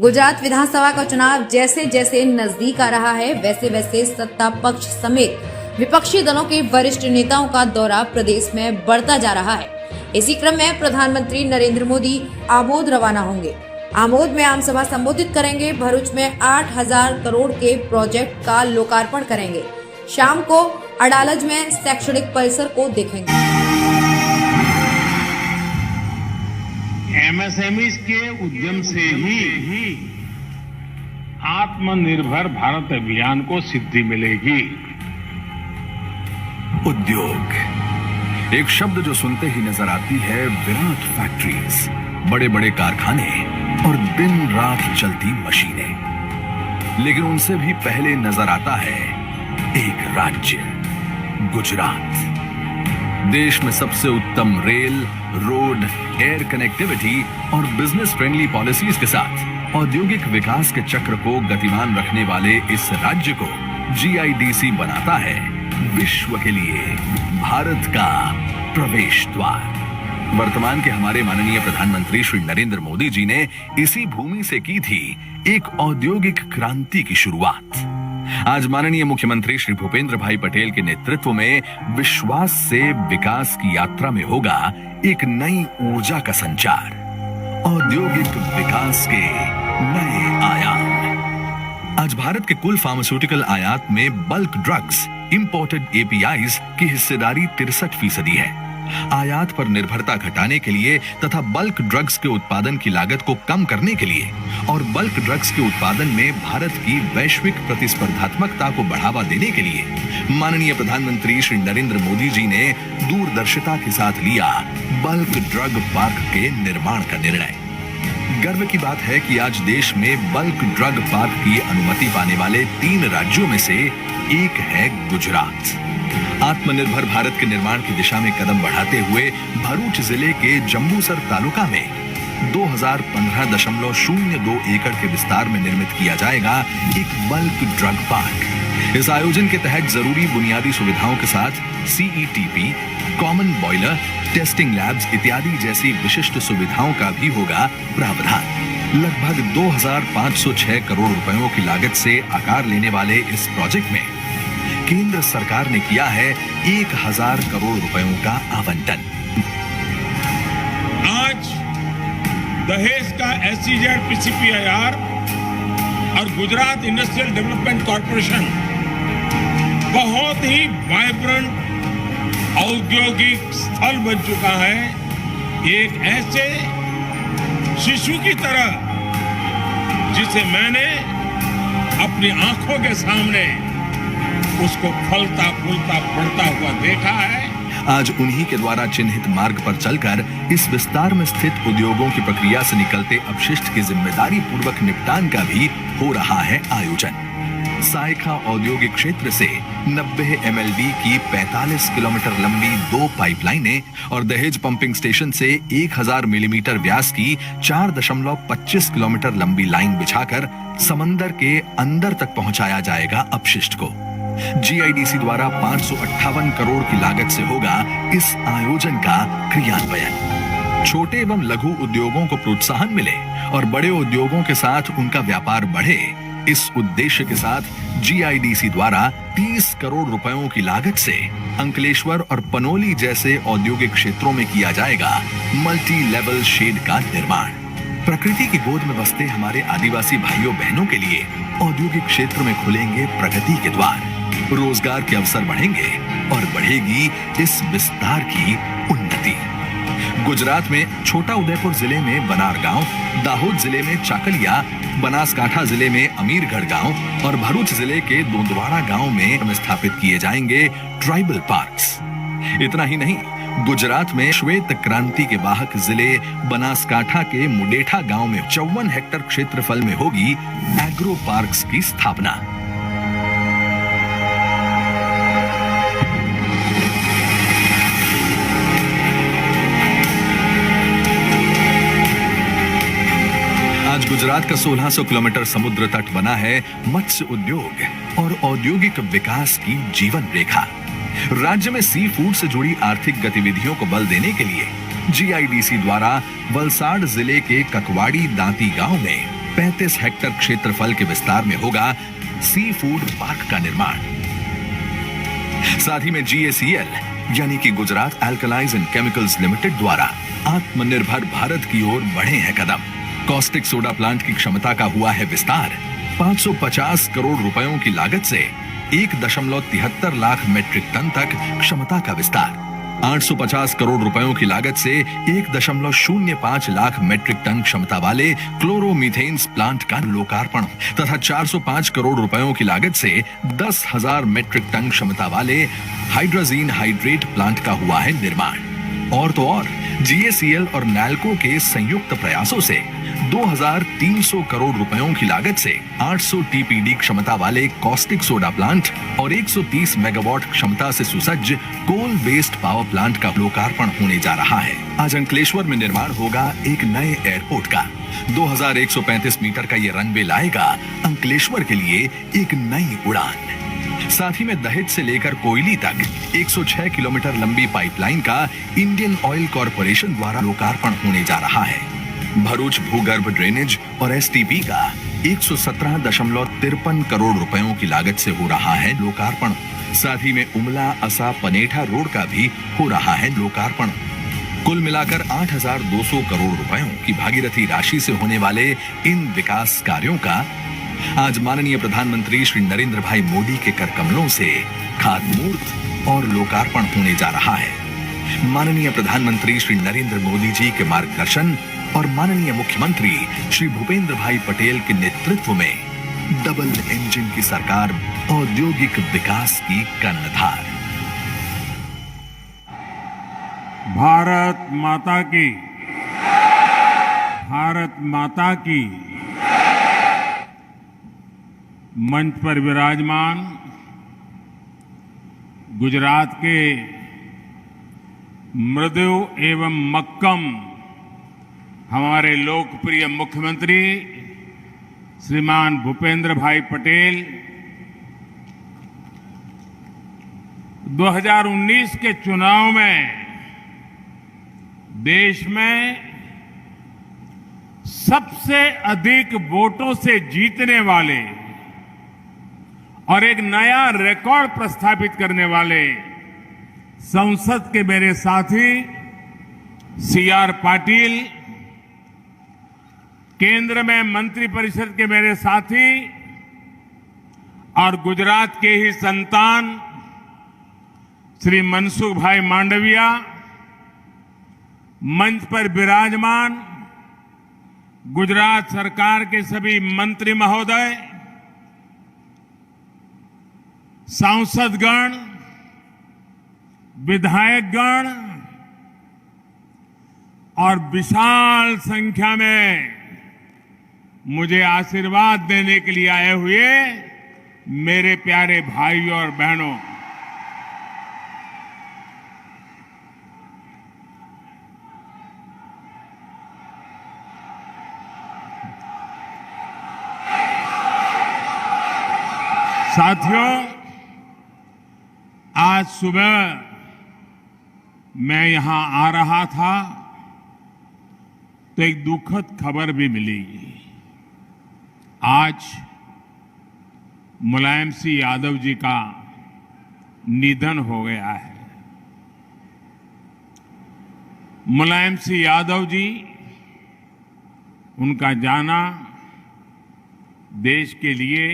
गुजरात विधानसभा का चुनाव जैसे जैसे नजदीक आ रहा है, वैसे वैसे सत्ता पक्ष समेत विपक्षी दलों के वरिष्ठ नेताओं का दौरा प्रदेश में बढ़ता जा रहा है। इसी क्रम में प्रधानमंत्री नरेंद्र मोदी आमोद रवाना होंगे। आमोद में आम सभा संबोधित करेंगे। भरूच में 8,000 करोड़ के प्रोजेक्ट का लोकार्पण करेंगे। शाम को अडालज में शैक्षणिक परिसर को देखेंगे। एमएसएमई के उद्यम से ही आत्मनिर्भर भारत अभियान को सिद्धि मिलेगी। उद्योग, एक शब्द जो सुनते ही नजर आती है विराट फैक्ट्रीज, बड़े बड़े कारखाने और दिन रात चलती मशीनें। लेकिन उनसे भी पहले नजर आता है एक राज्य, गुजरात। देश में सबसे उत्तम रेल, रोड, एयर कनेक्टिविटी और बिजनेस फ्रेंडली पॉलिसीज के साथ औद्योगिक विकास के चक्र को गतिमान रखने वाले इस राज्य को जीआईडीसी बनाता है विश्व के लिए भारत का प्रवेश द्वार। वर्तमान के हमारे माननीय प्रधानमंत्री श्री नरेंद्र मोदी जी ने इसी भूमि से की थी एक औद्योगिक क्रांति की शुरुआत। आज माननीय मुख्यमंत्री श्री भूपेंद्र भाई पटेल के नेतृत्व में विश्वास से विकास की यात्रा में होगा एक नई ऊर्जा का संचार, औद्योगिक विकास के नए आयाम। आज भारत के कुल फार्मास्यूटिकल आयात में बल्क ड्रग्स, इंपोर्टेड एपीआईज की हिस्सेदारी 63% है। आयात पर निर्भरता घटाने के लिए तथा बल्क ड्रग्स के उत्पादन की लागत को कम करने के लिए और बल्क ड्रग्स के उत्पादन में भारत की वैश्विक प्रतिस्पर्धात्मकता को बढ़ावा देने के लिए माननीय प्रधानमंत्री श्री नरेंद्र मोदी जी ने दूरदर्शिता के साथ लिया बल्क ड्रग पार्क के निर्माण का निर्णय। गर्व की बात है कि आज देश में बल्क ड्रग पार्क की अनुमति पाने वाले 3 राज्यों में से एक है गुजरात। आत्मनिर्भर भारत के निर्माण की दिशा में कदम बढ़ाते हुए भरूच जिले के जम्बूसर तालुका में 2015.02 एकड़ के विस्तार में निर्मित किया जाएगा एक बल्क ड्रग पार्क। इस आयोजन के तहत जरूरी बुनियादी सुविधाओं के साथ CETP, common boiler, testing labs इत्यादि जैसी विशिष्ट सुविधाओं का भी होगा प्रावधान। लगभग 2,506 करोड़ रुपयों की लागत से आकार लेने वाले इस प्रोजेक्ट में केंद्र सरकार ने किया है 1,000 करोड़ रुपयों का आवंटन। आज दहेज का एसईजेड पीसीपीआईआर और गुजरात इंडस्ट्रियल डेवलपमेंट कॉर्पोरेशन बहुत ही वाइब्रेंट औद्योगिक स्थल बन चुका है। एक ऐसे शिशु की तरह जिसे मैंने अपनी आंखों के सामने उसको फलता फूलता बढ़ता हुआ देखा है। आज उन्हीं के द्वारा चिन्हित मार्ग पर चलकर इस विस्तार में स्थित उद्योगों की प्रक्रिया से निकलते अपशिष्ट की जिम्मेदारी पूर्वक निपटान का भी हो रहा है आयोजन। सायखा औद्योगिक क्षेत्र से 90 MLD की 45 किलोमीटर लंबी 2 पाइपलाइनें और दहेज पंपिंग स्टेशन से 1000 मिलीमीटर व्यास की 4.25 किलोमीटर लंबी लाइन बिछाकर समंदर के अंदर तक पहुंचाया जाएगा अपशिष्ट को। जीआईडीसी द्वारा 558 करोड़ की लागत से होगा इस आयोजन का क्रियान्वयन। छोटे एवं लघु उद्योगों को प्रोत्साहन मिले और बड़े उद्योगों के साथ उनका व्यापार बढ़े, इस उद्देश्य के साथ जीआईडीसी द्वारा 30 करोड़ रुपयों की लागत से अंकलेश्वर और पनोली जैसे औद्योगिक क्षेत्रों में किया जाएगा मल्टी लेवल शेड का निर्माण। प्रकृति की गोद में बसते हमारे आदिवासी भाइयों बहनों के लिए औद्योगिक क्षेत्र में खुलेंगे प्रगति के द्वार, रोजगार के अवसर बढ़ेंगे और बढ़ेगी इस विस्तार की उन्नति। गुजरात में छोटा उदयपुर जिले में बनार गांव, दाहोद जिले में चाकलिया, बनासकांठा जिले में अमीरगढ़ गांव और भरूच जिले के दोंदवाड़ा गांव में स्थापित किए जाएंगे ट्राइबल पार्क्स। इतना ही नहीं, गुजरात में श्वेत क्रांति के वाहक जिले बनासकांठा के मुडेठा गांव में 54 हेक्टेयर क्षेत्रफल में होगी एग्रो पार्क्स की स्थापना। आज गुजरात का 1600 किलोमीटर समुद्र तट बना है मत्स्य उद्योग और औद्योगिक विकास की जीवन रेखा। राज्य में सी फूड से जुड़ी आर्थिक गतिविधियों को बल देने के लिए जीआईडीसी द्वारा वलसाड जिले के ककवाड़ी दांती गांव में 35 हेक्टेयर क्षेत्रफल के विस्तार में होगा सी फूड पार्क का निर्माण। साथ ही में GACL यानी कि गुजरात एल्कलाइज एंड केमिकल्स लिमिटेड द्वारा आत्मनिर्भर भारत की ओर बढ़े हैं कदम। कॉस्टिक सोडा प्लांट की क्षमता का हुआ है विस्तार। 550 करोड़ रुपयों की लागत से 1.73 लाख मेट्रिक टन तक क्षमता का विस्तार। 850 करोड़ रुपयों की लागत से 1.05 लाख मेट्रिक टन क्षमता वाले क्लोरोमीथेन्स प्लांट का लोकार्पण तथा 405 करोड़ रुपयों की लागत से 10,000 मेट्रिक टन क्षमता वाले हाइड्रोजीन हाइड्रेट प्लांट का हुआ है निर्माण। और तो और GACL और NALCO के संयुक्त प्रयासों से 2,300 करोड़ रुपयों की लागत से 800 TPD क्षमता वाले कॉस्टिक सोडा प्लांट और 130 मेगावाट क्षमता से सुसज्ज कोल बेस्ड पावर प्लांट का लोकार्पण होने जा रहा है। आज अंकलेश्वर में निर्माण होगा एक नए एयरपोर्ट का। 2,135 मीटर का ये रनवे लाएगा अंकलेश्वर के लिए एक नई उड़ान। साथ ही में दहेज से लेकर कोयली तक 106 किलोमीटर लंबी पाइपलाइन का इंडियन ऑयल कॉरपोरेशन द्वारा लोकार्पण होने जा रहा है। भरूच भूगर्भ ड्रेनेज और STP का 117.53 करोड़ रुपयों की लागत से हो रहा है लोकार्पण। साथ ही में उमला असा पनेठा रोड का भी हो रहा है लोकार्पण। कुल मिलाकर 8,200 करोड़ रुपयों की भागीरथी राशि से होने वाले इन विकास कार्यों का आज माननीय प्रधानमंत्री श्री नरेंद्र भाई मोदी के कर कमलों से खातमुहूर्त और लोकार्पण होने जा रहा है। माननीय प्रधानमंत्री श्री नरेंद्र मोदी जी के मार्गदर्शन और माननीय मुख्यमंत्री श्री भूपेंद्र भाई पटेल के नेतृत्व में डबल इंजन की सरकार औद्योगिक विकास की कर्णधार। भारत माता की मंच पर विराजमान गुजरात के मृदु एवं मक्कम हमारे लोकप्रिय मुख्यमंत्री श्रीमान भूपेंद्र भाई पटेल 2019 के चुनाव में देश में सबसे अधिक वोटों से जीतने वाले और एक नया रिकॉर्ड प्रस्थापित करने वाले संसद के मेरे साथी CR पाटिल, केंद्र में मंत्रिपरिषद के मेरे साथी और गुजरात के ही संतान श्री मनसुख भाई मांडविया, मंच पर विराजमान गुजरात सरकार के सभी मंत्री महोदय, सांसदगण, विधायकगण और विशाल संख्या में मुझे आशीर्वाद देने के लिए आए हुए मेरे प्यारे भाइयों और बहनों, साथियों, आज सुबह मैं यहां आ रहा था तो एक दुखद खबर भी मिली। आज मुलायम सिंह यादव जी का निधन हो गया है। मुलायम सिंह यादव जी, उनका जाना देश के लिए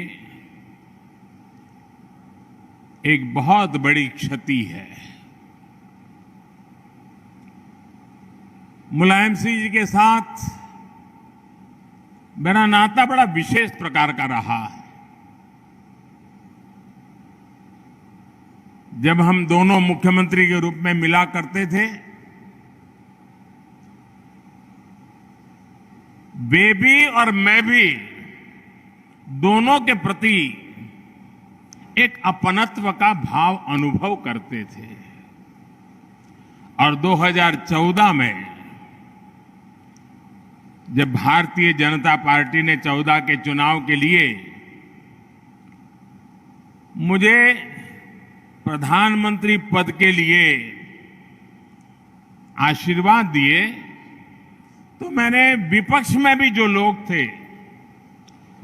एक बहुत बड़ी क्षति है। मुलायम सिंह जी के साथ मेरा नाता बड़ा विशेष प्रकार का रहा है। जब हम दोनों मुख्यमंत्री के रूप में मिला करते थे, वे भी और मैं भी दोनों के प्रति एक अपनत्व का भाव अनुभव करते थे। और 2014 में जब भारतीय जनता पार्टी ने 14 के चुनाव के लिए मुझे प्रधानमंत्री पद के लिए आशीर्वाद दिए, तो मैंने विपक्ष में भी जो लोग थे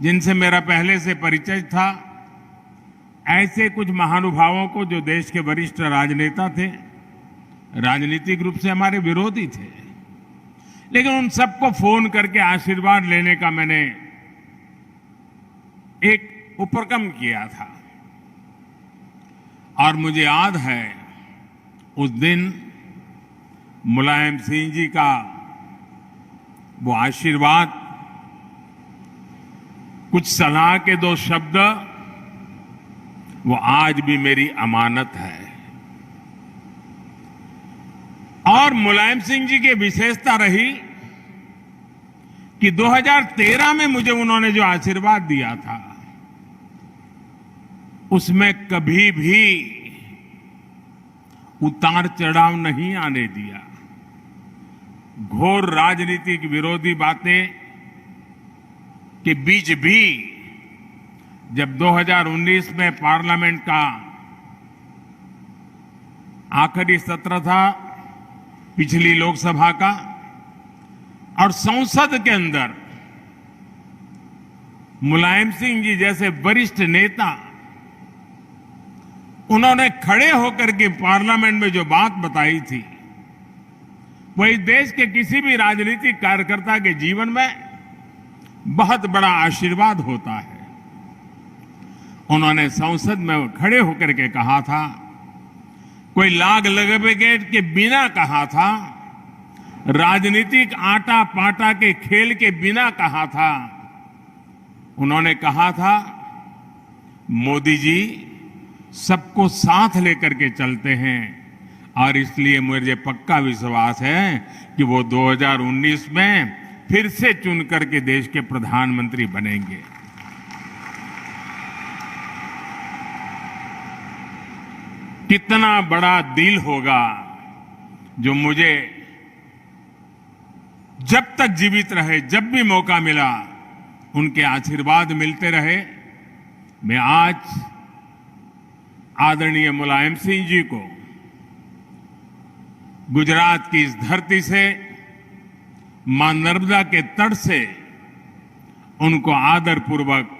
जिनसे मेरा पहले से परिचय था, ऐसे कुछ महानुभावों को जो देश के वरिष्ठ राजनेता थे, राजनीतिक रूप से हमारे विरोधी थे, लेकिन उन सबको फोन करके आशीर्वाद लेने का मैंने एक उपक्रम किया था। और मुझे याद है उस दिन मुलायम सिंह जी का वो आशीर्वाद, कुछ सलाह के 2 शब्द, वो आज भी मेरी अमानत है। और मुलायम सिंह जी की विशेषता रही कि 2013 में मुझे उन्होंने जो आशीर्वाद दिया था, उसमें कभी भी उतार चढ़ाव नहीं आने दिया। घोर राजनीतिक विरोधी बातें के बीच भी जब 2019 में पार्लियामेंट का आखिरी सत्र था, पिछली लोकसभा का, और संसद के अंदर मुलायम सिंह जी जैसे वरिष्ठ नेता, उन्होंने खड़े होकर के पार्लियामेंट में जो बात बताई थी, वही देश के किसी भी राजनीतिक कार्यकर्ता के जीवन में बहुत बड़ा आशीर्वाद होता है। उन्होंने संसद में खड़े होकर के कहा था, कोई लाग लगेट के बिना कहा था, राजनीतिक आटा पाटा के खेल के बिना कहा था। उन्होंने कहा था, मोदी जी सबको साथ लेकर के चलते हैं, और इसलिए मुझे पक्का विश्वास है कि वो 2019 में फिर से चुन करके देश के प्रधानमंत्री बनेंगे। कितना बड़ा दिल होगा जो मुझे जब तक जीवित रहे, जब भी मौका मिला, उनके आशीर्वाद मिलते रहे। मैं आज आदरणीय मुलायम सिंह जी को गुजरात की इस धरती से, मां नर्मदा के तट से, उनको आदरपूर्वक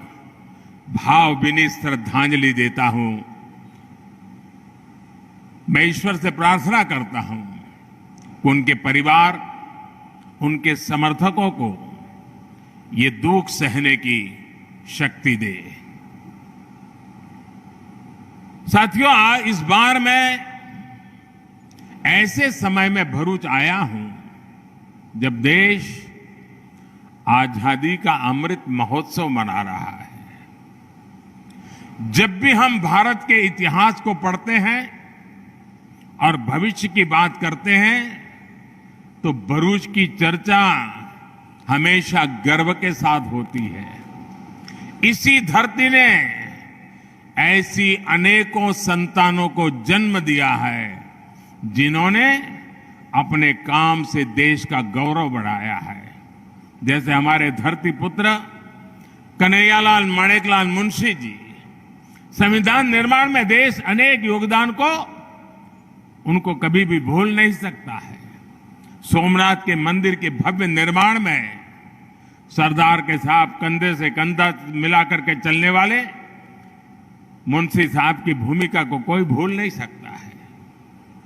भावभीनी श्रद्धांजलि देता हूं। मैं ईश्वर से प्रार्थना करता हूं कि उनके परिवार, उनके समर्थकों को ये दुख सहने की शक्ति दे। साथियों, आज इस बार मैं ऐसे समय में भरूच आया हूं जब देश आजादी का अमृत महोत्सव मना रहा है। जब भी हम भारत के इतिहास को पढ़ते हैं और भविष्य की बात करते हैं, तो भरूच की चर्चा हमेशा गर्व के साथ होती है। इसी धरती ने ऐसी अनेकों संतानों को जन्म दिया है जिन्होंने अपने काम से देश का गौरव बढ़ाया है। जैसे हमारे धरती पुत्र कन्हैयालाल माणेकलाल मुंशी जी, संविधान निर्माण में देश अनेक योगदान को उनको कभी भी भूल नहीं सकता है। सोमनाथ के मंदिर के भव्य निर्माण में सरदार के साथ कंधे से कंधा मिलाकर के चलने वाले मुंशी साहब की भूमिका को कोई भूल नहीं सकता है।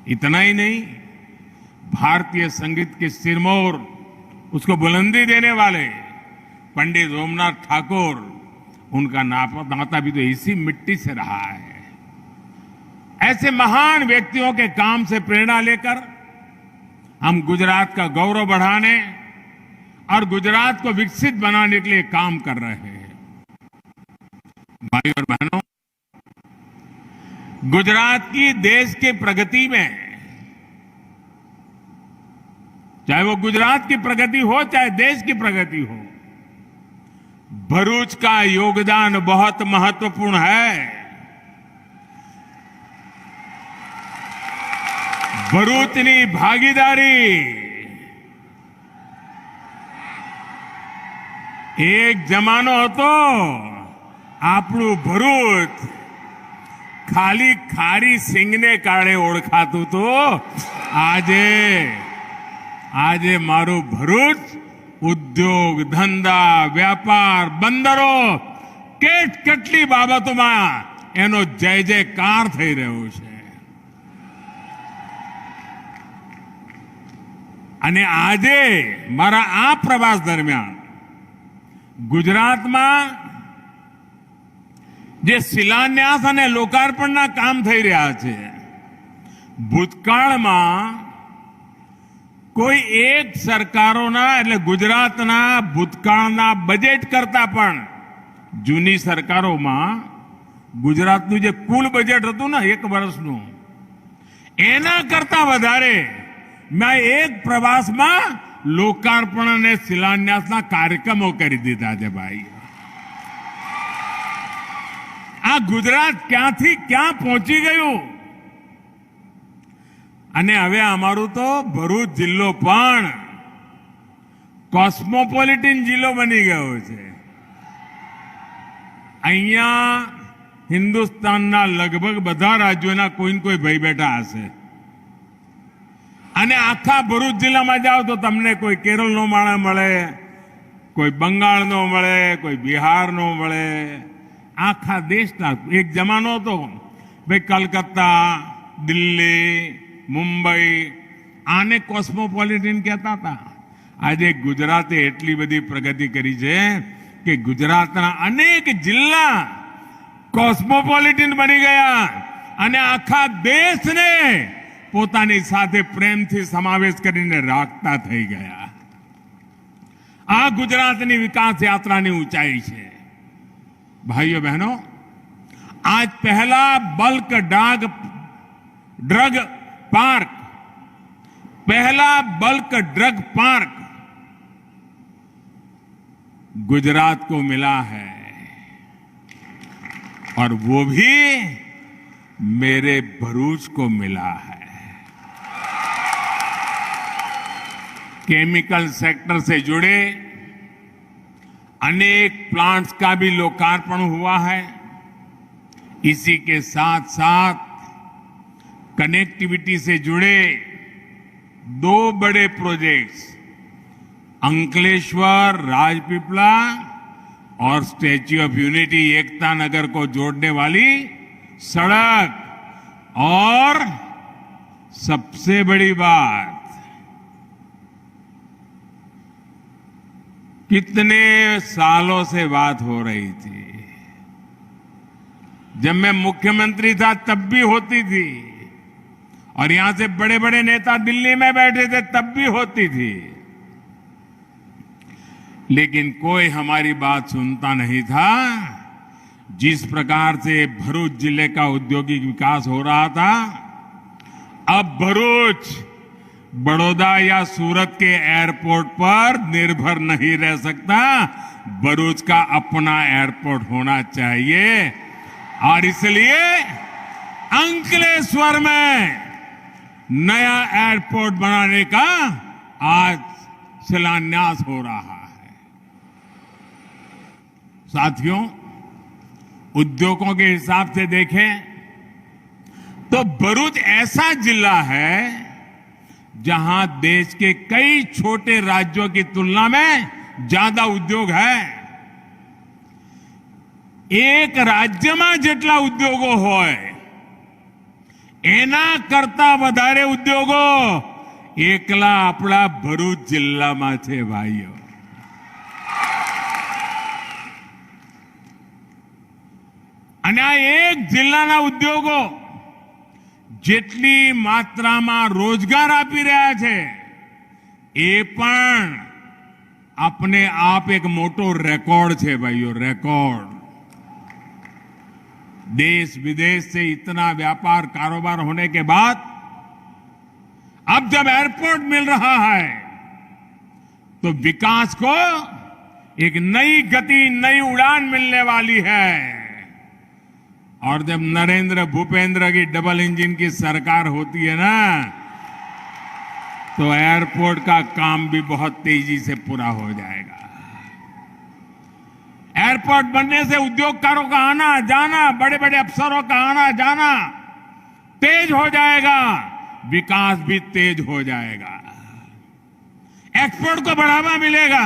इतना ही नहीं, भारतीय संगीत के सिरमौर, उसको बुलंदी देने वाले पंडित सोमनाथ ठाकुर, उनका नाता भी तो इसी मिट्टी से रहा है। ऐसे महान व्यक्तियों के काम से प्रेरणा लेकर हम गुजरात का गौरव बढ़ाने और गुजरात को विकसित बनाने के लिए काम कर रहे हैं। भाई और बहनों, गुजरात की देश की प्रगति में, चाहे वो गुजरात की प्रगति हो चाहे देश की प्रगति हो, भरूच का योगदान बहुत महत्वपूर्ण है। भरूचनी भागीदारी एक जमानो હતો આપણું ભરૂચ ખાલી ખારી સિંગને કારણે ઓળખાતું તો આજે મારું ભરૂચ ઉદ્યોગ ધંધા વ્યાપાર બંદરો કેટલી બાબતોમાં એનો જય જયકાર થઈ રહ્યો છે અને આજે મારા આ પ્રવાસ દરમિયાન ગુજરાતમાં જે શિલાન્યાસ અને લોકાર્પણના કામ થઈ રહ્યા છે ભૂતકાળમાં કોઈ એક સરકારોના એટલે ગુજરાતના ભૂતકાળના બજેટ કરતા પણ જૂની સરકારોમાં ગુજરાતનું જે કુલ બજેટ હતું ને એક વર્ષનું એના કરતા વધારે મેં એક પ્રવાસમાં લોકાર્પણ અને શિલાન્યાસના કાર્યક્રમો કરી દીધા છે ભાઈ આ ગુજરાત ક્યાંથી ક્યાં પહોંચી ગયું અને હવે અમારું તો ભરૂચ જિલ્લો પણ કોસ્મોપોલિટન જિલ્લો બની ગયો છે અહીંયા હિન્દુસ્તાનના લગભગ બધા રાજ્યોના કોઈ ને કોઈ ભાઈ બેઠા હશે અને આખા ભરૂચ જિલ્લામાં જાઓ તો તમને કોઈ કેરળનો માણસ મળે કોઈ બંગાળનો મળે કોઈ બિહારનો મળે આખા દેશના એક જમાનો હતો ભાઈ કલકત્તા દિલ્હી મુંબઈ આને કોસ્મોપોલિટન કહેતા હતા આજે ગુજરાતે એટલી બધી પ્રગતિ કરી છે કે ગુજરાતના અનેક જિલ્લા કોસ્મોપોલિટન બની ગયા અને આખા દેશને પોતાની સાથે પ્રેમથી સમાવેશ કરીને રાખતા થઈ ગયા આ ગુજરાતની વિકાસ યાત્રાની ઊંચાઈ છે भाइयों बहनों आज पहला बल्क ड्रग पार्क गुजरात को मिला है और वो भी मेरे भरूच को मिला है केमिकल सेक्टर से जुड़े अनेक प्लांट्स का भी लोकार्पण हुआ है इसी के साथ साथ कनेक्टिविटी से जुड़े 2 बड़े प्रोजेक्ट्स अंकलेश्वर राजपीपला और statue of unity Ekta Nagar को जोड़ने वाली सड़क और सबसे बड़ी बात कितने सालों से बात हो रही थी जब मैं मुख्यमंत्री था तब भी होती थी और यहां से बड़े बड़े नेता दिल्ली में बैठे थे तब भी होती थी लेकिन कोई हमारी बात सुनता नहीं था जिस प्रकार से भरूच जिले का औद्योगिक विकास हो रहा था अब भरूच बड़ौदा या सूरत के एयरपोर्ट पर निर्भर नहीं रह सकता भरूच का अपना एयरपोर्ट होना चाहिए और इसलिए अंकलेश्वर में नया एयरपोर्ट बनाने का आज शिलान्यास हो रहा है साथियों उद्योगों के हिसाब से देखें तो भरूच ऐसा जिला है जहां देश के कई छोटे राज्यों की तुलना में ज्यादा उद्योग है एक राज्य में जेटला उद्योगों होय एना करता वधारे उद्योगो एकला आपला भरूच जिल्ला में छे भाईओ અને આ એક જિલ્લાના ઉદ્યોગો જેટલી માત્રામાં રોજગાર આપી રહ્યા છે એ પણ अपने आप एक मोटो रिकॉर्ड छे भाइयों रिकॉर्ड देश विदेश से इतना व्यापार कारोबार होने के बाद अब जब एयरपोर्ट मिल रहा है तो विकास को एक नई गति नई उड़ान मिलने वाली है और जब नरेंद्र भूपेंद्र की डबल इंजन की सरकार होती है ना तो एयरपोर्ट का काम भी बहुत तेजी से पूरा हो जाएगा एयरपोर्ट बनने से उद्योगकारों का आना जाना बड़े बड़े अफसरों का आना जाना तेज हो जाएगा विकास भी तेज हो जाएगा एक्सपोर्ट को बढ़ावा मिलेगा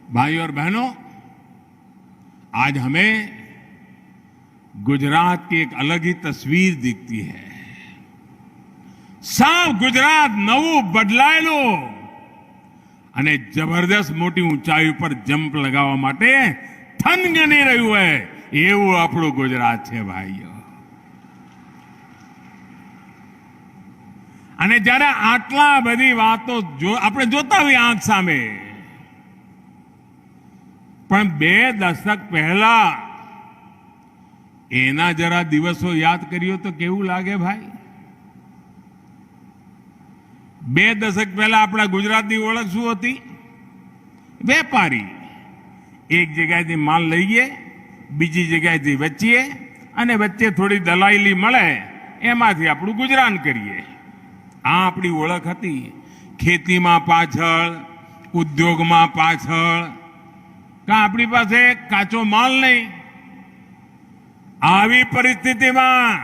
भाई और बहनों, आज हमें गुजरात की एक अलग ही तस्वीर दिखती है। સાવ ગુજરાત નવું બદલાયેલું અને જબરદસ્ત મોટી ઊંચાઈ ઉપર જમ્પ લગાવવા માટે થનગની રહ્યું હોય એવું આપણું ગુજરાત છે ભાઈઓ। અને જ્યારે આટલા બધી વાતો આપણે જોતા હોઈએ આંખ સામે, પણ 2 દશક પહેલા એના જરા દિવસો યાદ કર્યો તો કેવું લાગે ભાઈ? 2 દશક પહેલા આપણા ગુજરાતની ઓળખ શું હતી? વેપારી। એક જગ્યાએથી માલ લઈએ, બીજી જગ્યાએથી વેચીએ અને વચ્ચે થોડી દલાલી મળે, એમાંથી આપણું ગુજરાન કરીએ। આ આપણી ઓળખ હતી। ખેતીમાં પાછળ, ઉદ્યોગમાં પાછળ, કાં આપણી પાસે કાચો માલ નહીં। આવી પરિસ્થિતિમાં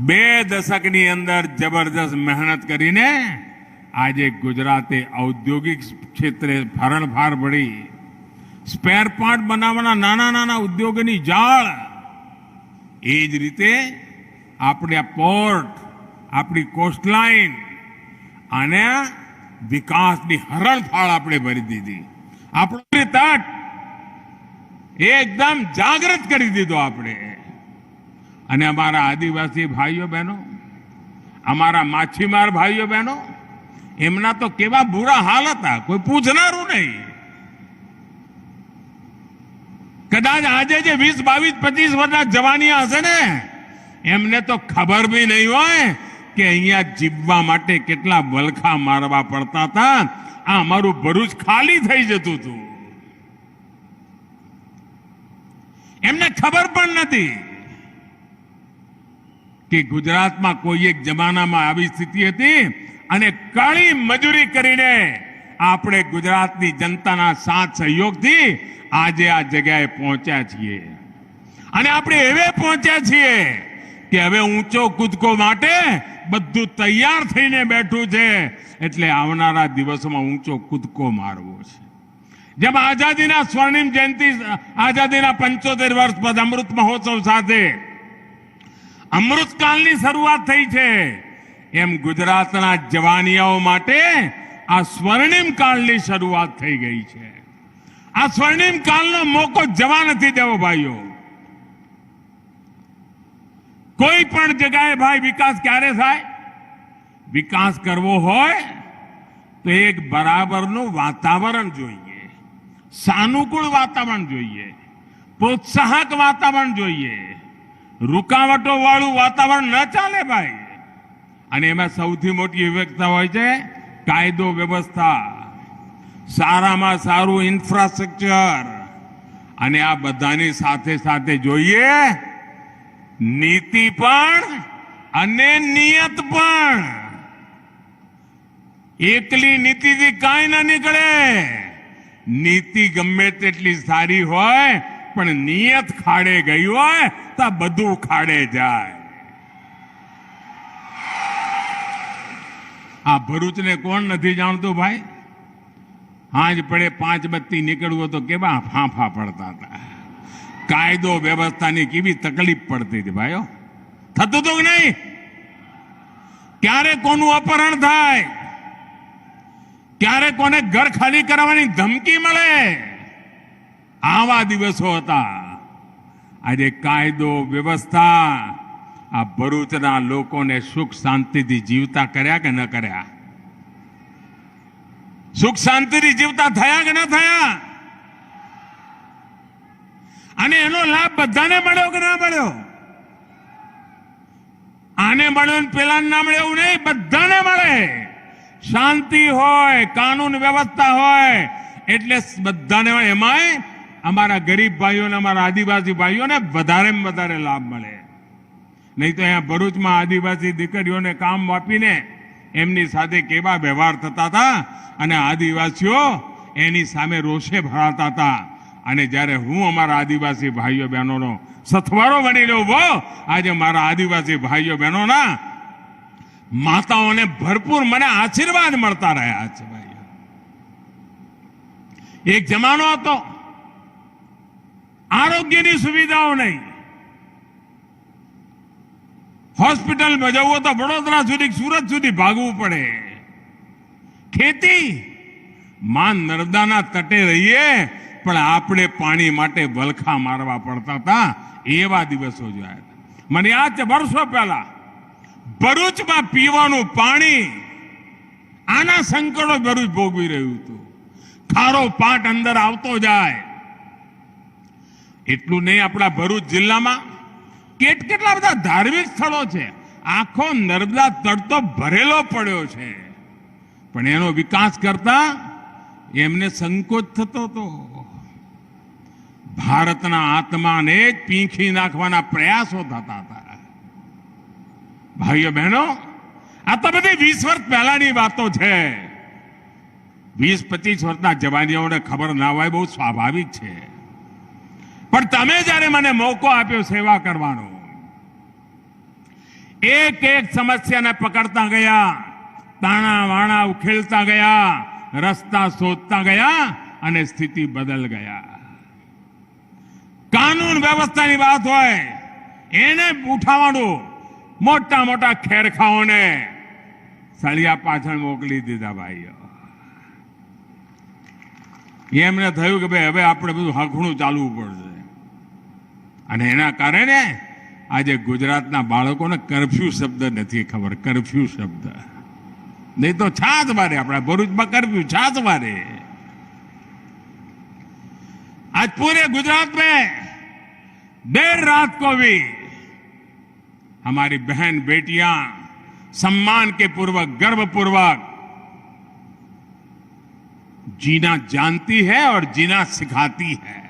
2 દશકની અંદર જબરદસ્ત મહેનત કરીને આજે ગુજરાતે ઔદ્યોગિક ક્ષેત્રે ભરણભાર ભરી સ્પેર પાર્ટ બનાવવાના નાના નાના ઉદ્યોગોની જાળ, એ જ રીતે આપણે આ પોર્ટ, આપણી કોસ્ટલાઇન અને વિકાસની હરણફાળ આપણે ભરી દીધી। આપણો તટ એકદમ જાગૃત કરી દીધો આપણે। અને અમારા આદિવાસી ભાઈઓ બહેનો, અમારા માછીમાર ભાઈઓ બહેનો, એમના તો કેવા બુરા હાલ હતા, કોઈ પૂછનારું નહીં। કદાચ આજે જે 20, 22, 25 વર્ષના જવાનિયા હશે ને, એમને તો ખબર બી નહીં હોય કે અહીંયા જીવવા માટે કેટલા વલખા મારવા પડતા હતા। આ અમારું ભરૂચ ખાલી થઈ જતું હતું, એમને ખબર પણ નથી કે ગુજરાતમાં કોઈ એક જમાનામાં આવી સ્થિતિ હતી અને કાળી મજૂરી કરીને આપણે ગુજરાતની જનતાના સાથ સહયોગથી આજે આ જગ્યાએ પહોંચ્યા છીએ। અને આપણે એવે પહોંચ્યા છીએ કે હવે ઊંચો કૂદકો માટે બધું તૈયાર થઈને બેઠું છે, એટલે આવનારા દિવસોમાં ઊંચો કૂદકો મારવો છે। જેમ આઝાદીના સ્વર્ણિમ જયંતિ, આઝાદીના 75 વર્ષ પદ અમૃત મહોત્સવ સાથે અમૃતકાળની શરૂઆત થઈ છે, એમ ગુજરાતના જવાનિયાઓ માટે આ સ્વર્ણિમ કાળની શરૂઆત થઈ ગઈ છે। આ સ્વર્ણિમ કાળનો મોકો જવા નથી દેવો ભાઈઓ। કોઈ પણ જગ્યાએ ભાઈ વિકાસ ક્યારે થાય? વિકાસ કરવો હોય તો એક બરાબરનું વાતાવરણ જોઈએ, સાનુકૂળ વાતાવરણ જોઈએ, પ્રોત્સાહક વાતાવરણ જોઈએ। રૂકાવટો વાળું વાતાવરણ ન ચાલે ભાઈ। અને એમાં સૌથી મોટી વિવેકતા હોય છે કાયદો વ્યવસ્થા, સારામાં સારું ઇન્ફ્રાસ્ટ્રક્ચર, અને આ બધાની સાથે સાથે જોઈએ નીતિ પણ અને નિયત પણ। એકલી નીતિથી કાંઈ ના નીકળે। નીતિ ગમે તેટલી સારી હોય પણ નિયત ખાડે ગઈ હોય તો બધું ખાડે જાય। આ ભરૂચને કોણ નથી જાણતું ભાઈ? હાંજ પડે 5 બત્તી નીકળવું તો કેવા ફાંફા પડતા હતા। કાયદો વ્યવસ્થાની કેવી તકલીફ પડતી હતી ભાઈઓ। થતું તો નહીં? ક્યારે કોનું અપહરણ થાય, ક્યારે કોને ઘર ખાલી કરાવવાની ધમકી મળે, આવા દિવસો હતા। આજે કાયદો વ્યવસ્થા આ ભરૂચના લોકોને સુખ શાંતિથી જીવતા કર્યા કે ન કર્યા? સુખ શાંતિથી જીવતા થયા કે ન થયા? અને એનો લાભ બધાને મળ્યો કે ના મળ્યો? આને મળ્યો ને પેલા ના મળ્યો એવું નહીં, બધાને મળે। શાંતિ હોય, કાનૂન વ્યવસ્થા હોય એટલે બધાને મળે। એમાંય અમારા ગરીબ ભાઈઓને, અમારા આદિવાસી ભાઈઓને વધારેમાં વધારે લાભ મળે। નહીં તો અહીંયા ભરૂચમાં આદિવાસી દીકરીઓને કામ આપીને એમની સાથે કેવા વ્યવહાર થતા હતા અને આદિવાસીઓ એની સામે રોષે ભરાતા હતા। અને જ્યારે હું અમારા આદિવાસી ભાઈઓ બહેનોનો સથવારો બનીને ઉભો, આજે મારા આદિવાસી ભાઈઓ બહેનોના માતાઓને ભરપૂર મને આશીર્વાદ મળતા રહ્યા છે ભાઈઓ। એક જમાનો હતો આરોગ્યની સુવિધાઓ નહીં, હોસ્પિટલમાં જવું તો વડોદરા સુધી સુરત સુધી ભાગવું પડે, ખેતી માં નર્મદાના તટે રહીએ પણ આપણે પાણી માટે વલખા મારવા પડતા હતા, એવા દિવસો જોયા હતા. મને યાદ છે વર્ષો પહેલા ભરૂચમાં પીવાનું પાણી આના સંકટો ભરૂચ ભોગવી રહ્યું હતું. ખારો પાટ અંદર આવતો જાય. એટલું નહીં, આપણા ભરૂચ જિલ્લામાં કેટલા બધા ધાર્મિક સ્થળો છે, આખો નર્મદા તટ તો ભરેલો પડ્યો છે, પણ એનો વિકાસ કરતા એમને સંકોચ થતો હતો. ભારતના આત્માને જ પીંખી નાખવાના પ્રયાસો થતા હતા. ભાઈઓ બહેનો, આ તો બધી 20 વર્ષ પહેલાની વાતો છે. 20-25 વર્ષના જવાનીઓને ખબર ના હોય, બહુ સ્વાભાવિક છે. પણ તમે જ્યારે મને મોકો આપ્યો સેવા કરવાનો, એક એક સમસ્યાને પકડતા ગયા, તાણા વાણા ઉખેલતા ગયા, રસ્તા શોધતા ગયા અને સ્થિતિ બદલ ગયા. કાનૂન વ્યવસ્થાની વાત હોય એને ઉઠાવવાનું, મોટા મોટા ખેરખાઓને સળિયા પાછળ મોકલી દીધા. ભાઈઓ, એમને થયું કે ભાઈ હવે આપણે બધું હખણું ચાલવું પડશે, અને એના કારણે આજે ગુજરાતના બાળકોને કરફ્યુ શબ્દ નથી ખબર. કરફ્યુ શબ્દ नहीं तो छाछ मारे, अपना भरूच में कर्फ्यू छाछ मारे. आज पूरे गुजरात में देर रात को भी हमारी बहन बेटियां सम्मान के पूर्वक, गर्व पूर्वक जीना जानती है और जीना सिखाती है.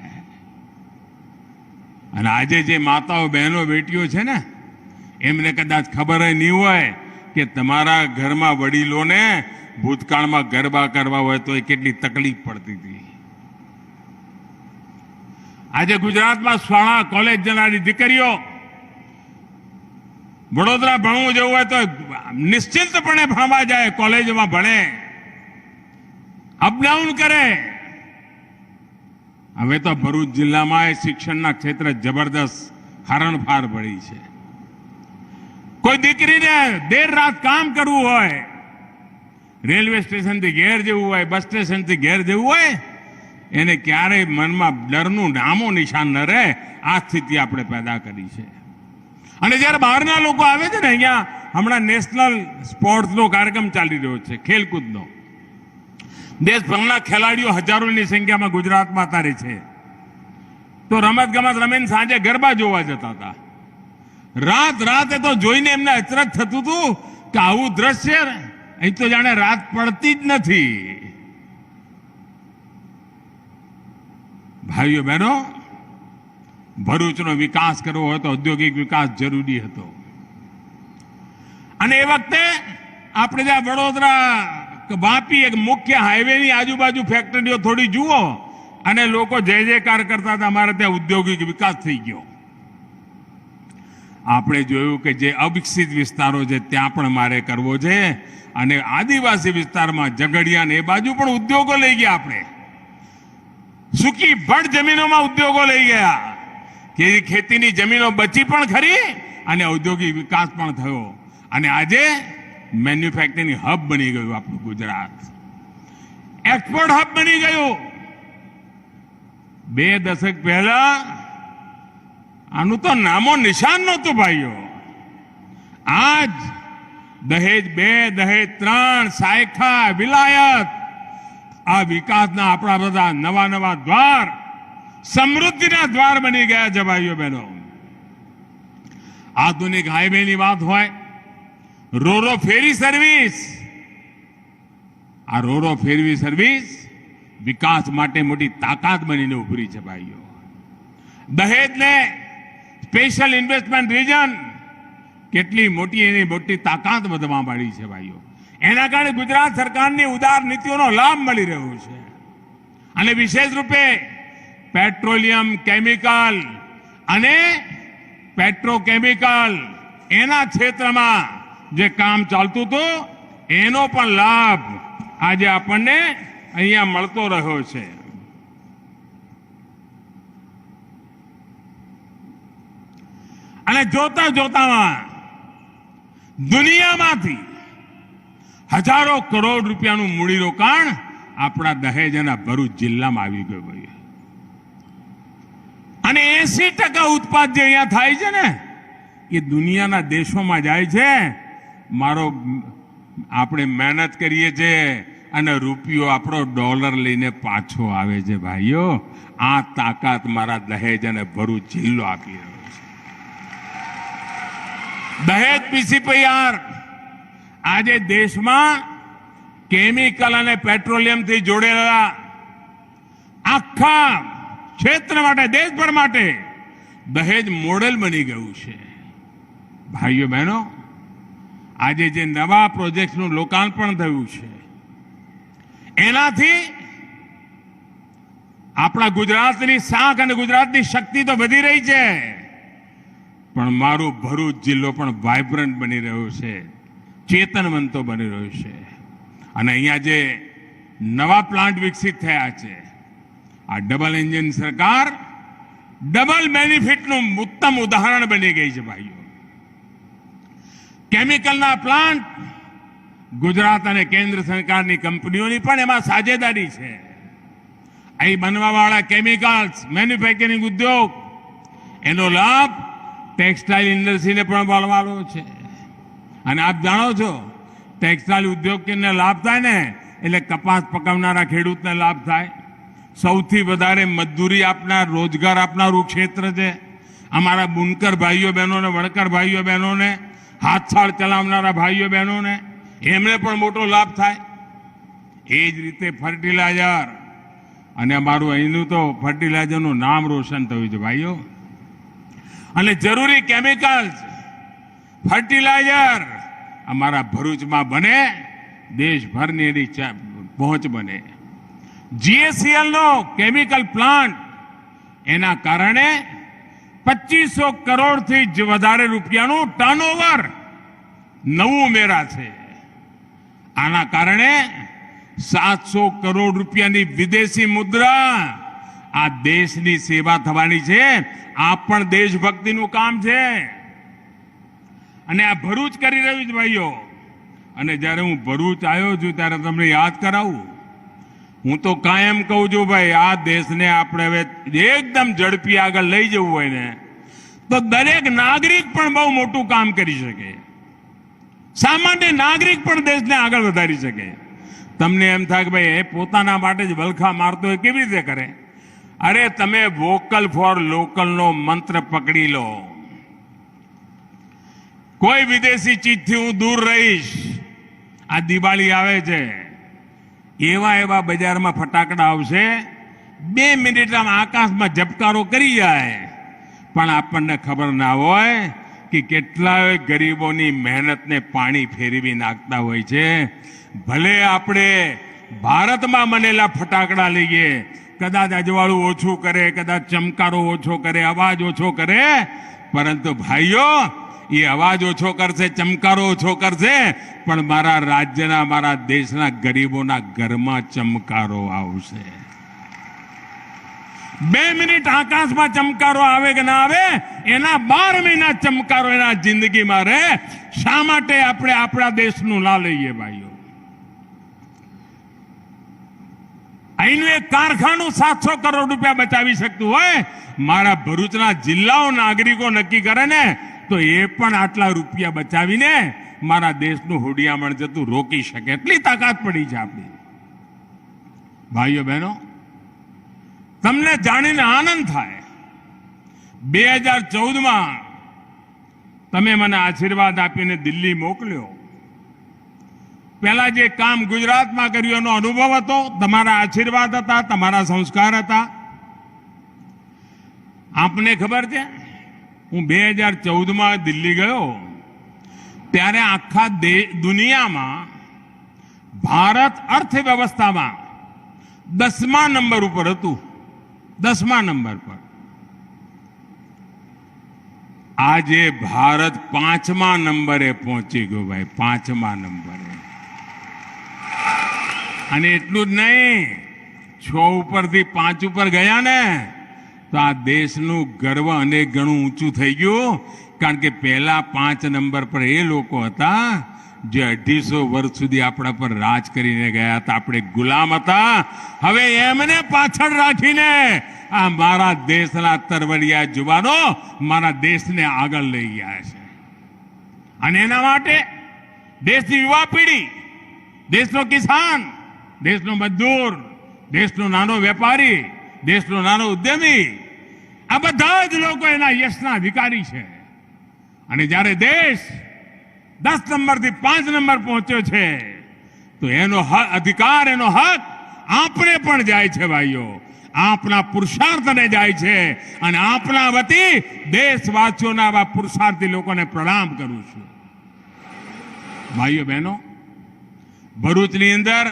અને આજે જે માતાઓ બહેનો બેટીઓ છે ને, એમને કદાચ ખબર નહીં હોય કે તમારા ઘરમાં વડીલોને ભૂતકાળમાં ગરબા કરવા હોય તો એ કેટલી તકલીફ પડતી હતી. આજે ગુજરાતમાં શાળા કોલેજ જનારી દીકરીઓ વડોદરા ભણવું જવું હોય તો નિશ્ચિંતપણે ભણવા જાય, કોલેજમાં ભણે, અપડાઉન કરે. હવે તો ભરૂચ જિલ્લામાં શિક્ષણના ક્ષેત્રે જબરદસ્ત હરણફાર પડી છે. કોઈ દીકરીને દેર રાત કામ કરવું હોય, રેલવે સ્ટેશનથી ઘેર જવું હોય, બસ સ્ટેશનથી ઘેર જવું હોય, એને ક્યારેય મનમાં ડરનું નામો નિશાન ન રહે, આ સ્થિતિ આપણે પેદા કરી છે. અને જ્યારે બહારના લોકો આવે છે ને, અહીંયા હમણાં નેશનલ સ્પોર્ટ્સનો કાર્યક્રમ ચાલી રહ્યો છે, ખેલકૂદનો. દેશભરના ખેલાડીઓ હજારોની સંખ્યામાં ગુજરાતમાં અત્યારે છે. તો રમત ગમત રમીને સાંજે ગરબા જોવા જતા હતા. રાતે તો જોઈને એમને અચરજ થતું હતું કે આવું દ્રશ્ય અહીં તો જાણે રાત પડતી જ નથી. ભાઈઓ બહેનો, ભરૂચનો વિકાસ કરવો હોય તો ઔદ્યોગિક વિકાસ જરૂરી હતો. અને એ વખતે આપણે જ્યાં વડોદરા વાપી એક મુખ્ય હાઈવેની આજુબાજુ ફેક્ટરીઓ થોડી જુઓ અને લોકો જય જયકાર કરતા હતા, અમારે ત્યાં ઔદ્યોગિક વિકાસ થઈ ગયો. આપણે જોયું કે જે અવિકસિત વિસ્તારો છે ત્યાં પણ મારે કરવો છે, અને આદિવાસી વિસ્તારમાં ઝઘડિયા એ બાજુ પણ ઉદ્યોગો લઈ ગયા. આપણે સૂકી ભડ જમીનોમાં ઉદ્યોગો લઈ ગયા કે ખેતીની જમીનો બચી પણ ખરી અને ઔદ્યોગિક વિકાસ પણ થયો. અને આજે મેન્યુફેક્ચરિંગ હબ બની ગયું આપણું ગુજરાત, એક્સપોર્ટ હબ બની ગયું. 2 દશક પહેલા આનું તો નામો નિશાન નહોતું. ભાઈઓ, આજ દહેજ 2, દહેજ 3, સાયખા, વિલાયત, આ વિકાસના આપણા બધા નવા નવા દ્વાર, સમૃદ્ધિના દ્વાર બની ગયા છે. ભાઈઓ બહેનો, આધુનિક હાઈવેની વાત હોય, રોરો ફેરી સર્વિસ, આ રોરો ફેરી સર્વિસ વિકાસ માટે મોટી તાકાત બનીને ઉભરી છે. ભાઈઓ, દહેજને સ્પેશિયલ ઇન્વેસ્ટમેન્ટ રિજન, કેટલી મોટી એની મોટી તાકાત વધવા મળી છે. ભાઈઓ, એના કારણે ગુજરાત સરકારની ઉદાર નીતિઓનો લાભ મળી રહ્યો છે. અને વિશેષ રૂપે પેટ્રોલિયમ, કેમિકલ અને પેટ્રોકેમિકલ એના ક્ષેત્રમાં જે કામ ચાલતું હતું એનો પણ લાભ આજે આપણને અહીંયા મળતો રહ્યો છે. અને જોતા જોતામાં દુનિયામાંથી હજારો કરોડ રૂપિયાનું મૂડીરોકાણ આપણા દહેજ અને ભરૂચ જિલ્લામાં આવી ગયું ભાઈ. અને 80% ઉત્પાદ જે અહીંયા થાય છે ને એ દુનિયાના દેશોમાં જાય છે. આપણે મહેનત કરીએ છીએ અને રૂપિયો આપણો ડોલર લઈને પાછો આવે છે ભાઈઓ. આ તાકાત મારા દહેજ અને ભરૂચ જિલ્લો આપી રહ્યો છે. દહેજ પીસીપીઆર આજે દેશમાં કેમિકલ અને પેટ્રોલિયમથી જોડેલા આખા ક્ષેત્ર માટે, દેશભર માટે દહેજ મોડેલ બની ગયું છે. ભાઈઓ બહેનો, આજે જે નવા પ્રોજેક્ટનું લોકાર્પણ થયું છે એનાથી આપણા ગુજરાતની શાખ અને ગુજરાતની શક્તિ તો વધી રહી છે, પણ મારું ભરૂચ જિલ્લો પણ વાઇબ્રન્ટ બની રહ્યો છે, ચેતનવંતો બની રહ્યો છે. અને અહીંયા જે નવા પ્લાન્ટ વિકસિત થયા છે, આ ડબલ એન્જિન સરકાર ડબલ બેનિફિટનું ઉત્તમ ઉદાહરણ બની ગઈ છે ભાઈઓ. કેમિકલના પ્લાન્ટ ગુજરાત અને કેન્દ્ર સરકારની કંપનીઓની પણ એમાં સાझेदारी છે. અહીં બનવાવાળા કેમિકલ્સ મેન્યુફેક્ચરિંગ ઉદ્યોગ એનો લાભ ટેક્સટાઇલ ઇન્ડસ્ટ્રીને પણ મળવાનો છે. અને આપ જાણો છો ટેક્સટાઇલ ઉદ્યોગને લાભ થાય ને એટલે કપાસ પકવનારા ખેડૂતને લાભ થાય. સૌથી વધારે મજદૂરી આપનાર, રોજગાર આપનારું ક્ષેત્ર છે. અમારા બુનકર ભાઈઓ બહેનોને, વણકર ભાઈઓ બહેનોને, હાથસાળ ચલાવનારા ભાઈઓ બહેનોને એમને પણ મોટો લાભ થાય. એ જ રીતે ફર્ટિલાઇઝર, અને અમારું અહીંનું તો ફર્ટિલાઇઝરનું નામ રોશન થયું છે ભાઈઓ. અને જરૂરી કેમિકલ્સ, ફર્ટિલાઇઝર અમારા ભરૂચમાં બને, દેશભરની એની પહોંચ બને. GACL નો કેમિકલ પ્લાન્ટ, એના કારણે 2500 કરોડથી વધારે રૂપિયાનું ટર્નઓવર નવું ઉમેરા છે. આના કારણે 700 કરોડ રૂપિયાની વિદેશી મુદ્રા આ દેશની સેવા થવાની છે. આ પણ દેશભક્તિનું કામ છે અને આ ભરૂચ કરી રહ્યું છે ભાઈઓ. અને જ્યારે હું ભરૂચ આવ્યો છું ત્યારે તમને યાદ કરાવું, હું તો કાયમ કહું છું ભાઈ, આ દેશને આપણે હવે એકદમ ઝડપી આગળ લઈ જવું હોય ને તો દરેક નાગરિક પણ બહુ મોટું કામ કરી શકે. સામાન્ય નાગરિક પણ દેશને આગળ વધારી શકે. તમને એમ થાય કે ભાઈ એ પોતાના માટે જ વલખા મારતો હોય, કેવી રીતે કરે? અરે તમે વોકલ ફોર લોકલનો મંત્ર પકડી લો. કોઈ વિદેશી ચીજથી હું દૂર રહીશ. આ દિવાળી આવે છે, એવા બજારમાં ફટાકડા આવશે, 2 મિનિટમાં આકાશમાં ઝબકારો કરી જાય, પણ આપણને ખબર ના હોય કે કેટલાય ગરીબોની મહેનતને પાણી ફેરવી નાખતા હોય છે. ભલે આપણે ભારતમાં બનેલા ફટાકડા લઈએ, કદાચ અજવાળું ઓછું કરે, કદાચ ચમકારો ઓછો કરે, અવાજ ઓછો કરે, પરંતુ ભાઈઓ એ અવાજ ઓછો કરશે, ચમકારો ઓછો કરશે, પણ મારા રાજ્યના, મારા દેશના ગરીબોના ઘરમાં ચમકારો આવશે. 2 મિનિટ આકાશમાં ચમકારો આવે કે ના આવે, એના 12 મહિના ચમકારો એના જિંદગીમાં રહે. શા માટે આપણે આપણા દેશનું ના લઈએ ભાઈઓ? અહીંનું એક કારખાનું 700 કરોડ રૂપિયા બચાવી શકતું હોય, મારા ભરૂચના જિલ્લાઓ નાગરિકો નક્કી કરે ને તો એ પણ આટલા રૂપિયા બચાવીને મારા દેશનું હુડિયામણ જતું રોકી શકે. એટલી તાકાત પડી છે આપણી. ભાઈઓ બહેનો, તમને જાણીને આનંદ થાય, 2014માં તમે મને આશીર્વાદ આપીને દિલ્હી મોકલ્યો. પહેલા જે કામ ગુજરાતમાં કર્યું એનો અનુભવ હતો, તમારા આશીર્વાદ હતા, તમારા સંસ્કાર હતા. આપને ખબર છે, હું 2014માં દિલ્હી ગયો ત્યારે આખા દુનિયામાં ભારત અર્થવ્યવસ્થામાં 10મા નંબર ઉપર હતું. 10મા નંબર પર. આજે ભારત 5મા નંબરે પહોંચી ગયો ભાઈ, 5મા નંબરે. અને એટલું જ નહીં, 6 ઉપરથી 5 ઉપર ગયા ને તો આ દેશનું ગર્વ અનેક ગણું ઊંચું થઈ ગયું. કારણ કે પહેલા 5 નંબર પર એ લોકો હતા જે 250 વર્ષ સુધી આપણા પર રાજ કરીને ગયા હતા. આપણે ગુલામ હતા. હવે એમને પાછળ રાખીને આ મારા દેશના તરવરિયા જુવાનો મારા દેશને આગળ લઈ ગયા છે. અને એના માટે દેશની યુવા પેઢી, દેશનો કિસાન, દેશનો મજદૂર, દેશનો નાનો વેપારી, દેશનો નાનો ઉદ્યમી, આ બધા જ લોકો એના યશના અધિકારી છે. અને જ્યારે દેશ 10 નંબરથી 5 નંબર પહોંચ્યો છે તો એનો અધિકાર, એનો હક આપણે પણ જાય છે ભાઈઓ. આપના પુરુષાર્થને જાય છે. અને આપના વતી દેશવાસીઓના આવા પુરુષાર્થી લોકોને પ્રણામ કરું છું. ભાઈઓ બહેનો, ભરૂચની અંદર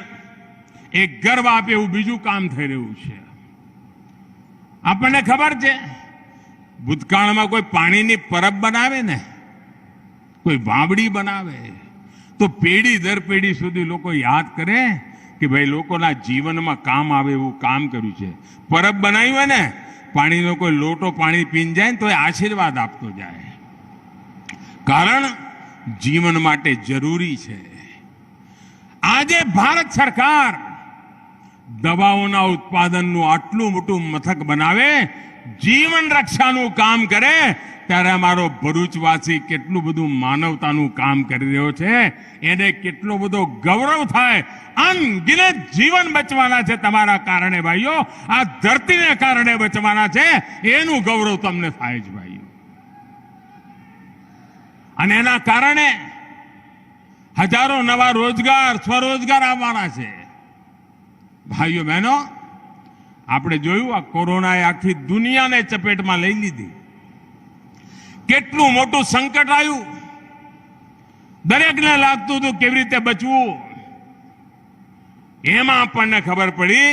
એક ગર્વ આપે એવું બીજું કામ થઈ રહ્યું છે. આપણને ખબર છે ભૂતકાળમાં કોઈ પાણીની પરબ બનાવે ને, કોઈ વાવડી બનાવે તો પેઢી દર પેઢી સુધી લોકો યાદ કરે કે ભાઈ લોકોના જીવનમાં કામ આવે એવું કામ કર્યું છે. પરબ બનાવી હોય ને, પાણીનો કોઈ લોટો પાણી પીને જાય ને તો એ આશીર્વાદ આપતો જાય. કારણ જીવન માટે જરૂરી છે. આજે ભારત સરકાર દવાઓના ઉત્પાદનનું આટલું મોટું મથક બનાવે, જીવન રક્ષાનું કામ કરે, ત્યારે અમારો ભરૂચવાસી કેટલું બધું માનવતાનું કામ કરી રહ્યો છે, એને કેટલો બધો ગૌરવ થાય. અનગિનત જીવન બચવાના છે તમારા કારણે ભાઈઓ, આ ધરતીને કારણે બચવાના છે, એનું ગૌરવ તમને થાય છે ભાઈઓ. અને એના કારણે હજારો નવા રોજગાર, સ્વરોજગાર આવવાના છે. ભાઈઓ બહેનો, આપણે જોયું આ કોરોનાએ આખી દુનિયાને ચપેટમાં લઈ લીધી. કેટલું મોટું સંકટ આવ્યું. દરેકને લાગતું હતું કેવી રીતે બચવું. એમાં આપણને ખબર પડી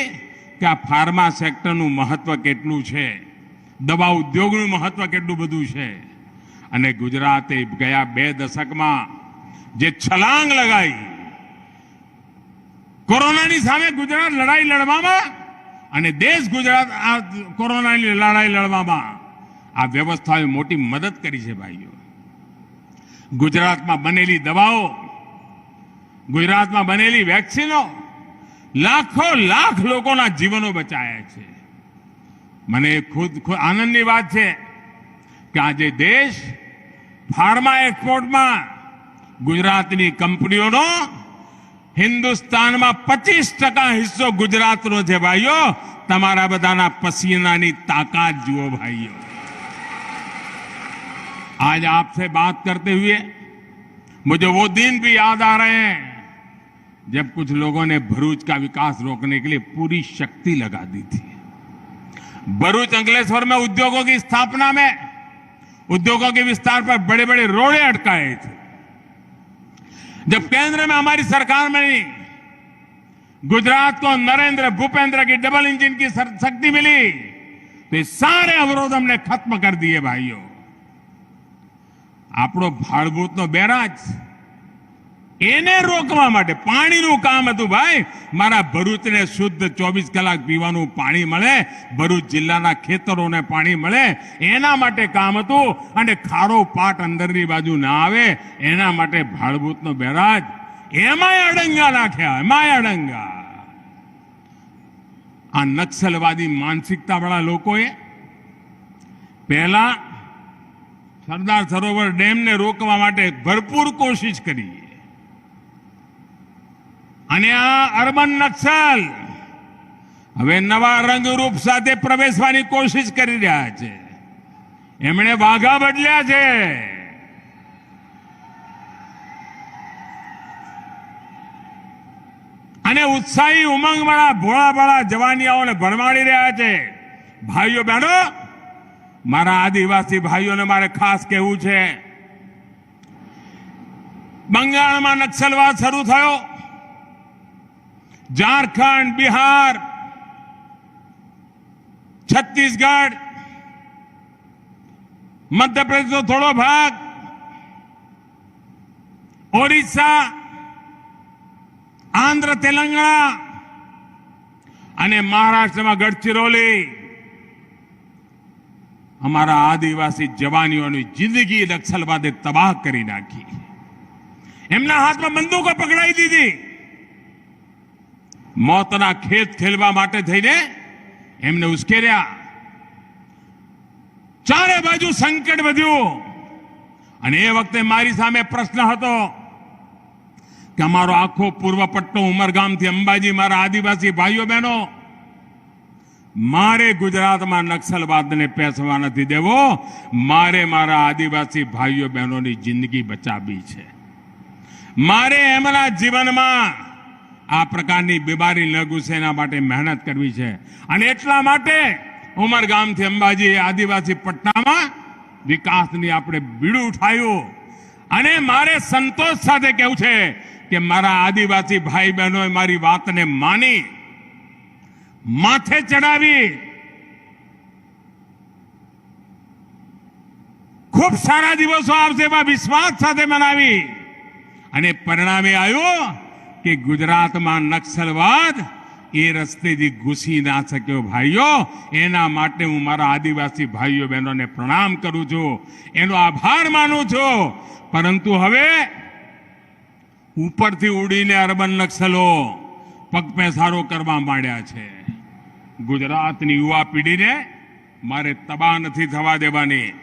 કે આ ફાર્મા સેક્ટરનું મહત્વ કેટલું છે, દવા ઉદ્યોગનું મહત્વ કેટલું બધું છે. અને ગુજરાતે ગયા 2 દશકમાં જે છલાંગ લગાવી કોરોનાની સામે ગુજરાત લડાઈ લડવામાં, અને દેશ ગુજરાત આ કોરોનાની લડાઈ લડવામાં આ વ્યવસ્થાએ મોટી મદદ કરી છે ભાઈઓ. ગુજરાતમાં બનેલી દવાઓ, ગુજરાતમાં બનેલી વેક્સિનો લાખો લાખ લોકોના જીવનો બચાવ્યા છે. મને ખુદ આનંદની વાત છે કે આજે દેશ ફાર્મા એક્સપોર્ટમાં ગુજરાતની કંપનીઓનો હિન્દુસ્તાનમાં 25% હિસ્સો ગુજરાતનો છે ભાઈઓ. તમારા બધાના પસીનાની તાકાત જુઓ भाइयों. आज आपसे बात करते हुए मुझे वो दिन भी याद आ रहे हैं जब कुछ लोगों ने भरूच का विकास रोकने के लिए पूरी शक्ति लगा दी थी. भरूच अंकलेश्वर में उद्योगों की स्थापना में, उद्योगों के विस्तार पर बड़े बड़े रोड़े अटकाए थे. जब केंद्र में हमारी सरकार में गुजरात को नरेंद्र भूपेंद्र की डबल इंजन की शक्ति मिली तो ये सारे अवरोध हमने खत्म कर दिए भाइयों. આપણો ભાડભૂતનો બેરાજ એને રોકવા માટે પાણીનું કામ હતું ભાઈ. મારા ભરૂચને શુદ્ધ 24 કલાક પીવાનું પાણી મળે, ભરૂચ જિલ્લાના ખેતરોને પાણી મળે, એના માટે કામ હતું. અને ખારો પાટ અંદરની બાજુ ના આવે એના માટે ભાડભૂતનો બેરાજ એમાંય અડંગા નાખ્યા, એમાંય અડંગા. આ નક્સલવાદી માનસિકતાવાળા લોકોએ પહેલા સરદાર સરોવર ડેમને રોકવા માટે ભરપૂર કોશિશ કરી. અને આ અર્બન નક્સલ હવે નવા રંગરૂપ સાથે પ્રવેશવાની કોશિશ કરી રહ્યા છે. એમણે વાઘા બદલ્યા છે. અને ઉત્સાહી ઉમંગવાળા ભોળાભાળા જવાનિયાઓને ભણવાડી રહ્યા છે. ભાઈઓ બહેનો, મારા આદિવાસી ભાઈઓને મારે ખાસ કહેવું છે, બંગાળમાં નક્સલવાદ શરૂ થયો, ઝારખંડ, બિહાર, છત્તીસગઢ, મધ્યપ્રદેશનો થોડો ભાગ, ઓરિસ્સા, આંધ્ર, તેલંગાણા અને મહારાષ્ટ્રમાં ગઢચિરોલી, અમારા આદિવાસી જવાનીઓની જિંદગી નક્સલવાદે તબાહ કરી નાખી. એમના હાથમાં બંદૂકો પકડાઈ દીધી. મોતના ખેત ખેલવા માટે થઈને એમને ઉશ્કેર્યા. ચારે બાજુ સંકટ વધ્યું અને એ વખતે મારી સામે પ્રશ્ન હતો કે અમારો આખો પૂર્વ પટ્ટો ઉમરગામથી અંબાજી, મારા આદિવાસી ભાઈઓ બહેનો, મારે ગુજરાતમાં નક્સલવાદને પેસવા નથી દેવો. મારે મારા આદિવાસી ભાઈઓ બહેનોની જિંદગી બચાવવી છે. મારે એમના જીવનમાં આ પ્રકારની બીમારી ન ઘૂસે એના માટે મહેનત કરવી છે. અને એટલા માટે ઉમરગામથી અંબાજી આદિવાસી પટ્ટામાં વિકાસની આપણે બીડું ઉઠાવ્યું. અને મારે સંતોષ સાથે કહેવું છે કે મારા આદિવાસી ભાઈ બહેનોએ મારી વાતને માની, માથે ચડાવી, ખૂબ સારા દિવસો આવશે એવા વિશ્વાસ સાથે મનાવી. અને પરિણામે આવ્યું કે ગુજરાતમાં નક્સલવાદ એ રસ્તેથી ઘૂસી ના શક્યો. ભાઈઓ, એના માટે હું મારા આદિવાસી ભાઈઓ બહેનોને પ્રણામ કરું છું, એનો આભાર માનું છું. પરંતુ હવે ઉપરથી ઉડીને અર્બન નક્સલો પગપેસારો કરવા માંડ્યા છે. ગુજરાતની યુવા પેઢીને મારે તબાહ નથી થવા દેવાની.